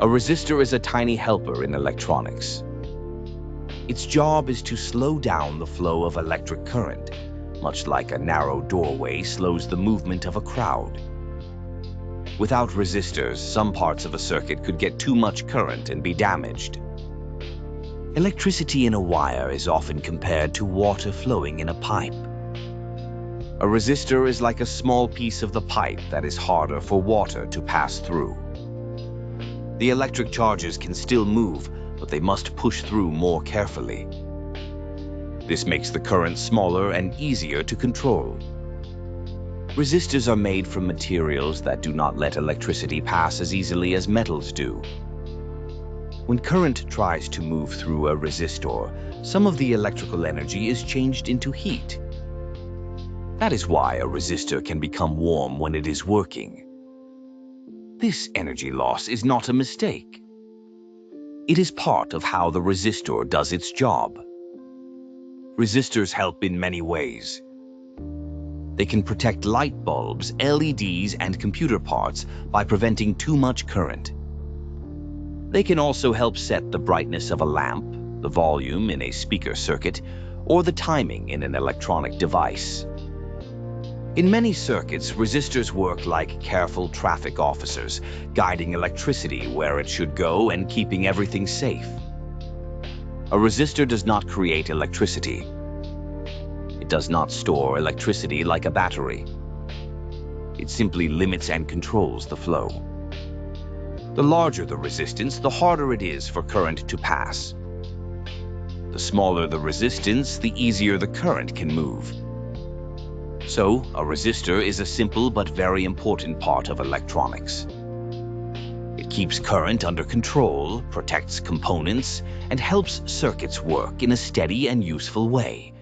A resistor is a tiny helper in electronics. Its job is to slow down the flow of electric current, much like a narrow doorway slows the movement of a crowd. Without resistors, some parts of a circuit could get too much current and be damaged. Electricity in a wire is often compared to water flowing in a pipe. A resistor is like a small piece of the pipe that is harder for water to pass through. The electric charges can still move, but they must push through more carefully. This makes the current smaller and easier to control. Resistors are made from materials that do not let electricity pass as easily as metals do. When current tries to move through a resistor, some of the electrical energy is changed into heat. That is why a resistor can become warm when it is working. This energy loss is not a mistake. It is part of how the resistor does its job. Resistors help in many ways. They can protect light bulbs, LEDs, and computer parts by preventing too much current. They can also help set the brightness of a lamp, the volume in a speaker circuit, or the timing in an electronic device. In many circuits, resistors work like careful traffic officers, guiding electricity where it should go and keeping everything safe. A resistor does not create electricity. It does not store electricity like a battery. It simply limits and controls the flow. The larger the resistance, the harder it is for current to pass. The smaller the resistance, the easier the current can move. So, a resistor is a simple but very important part of electronics. It keeps current under control, protects components, and helps circuits work in a steady and useful way,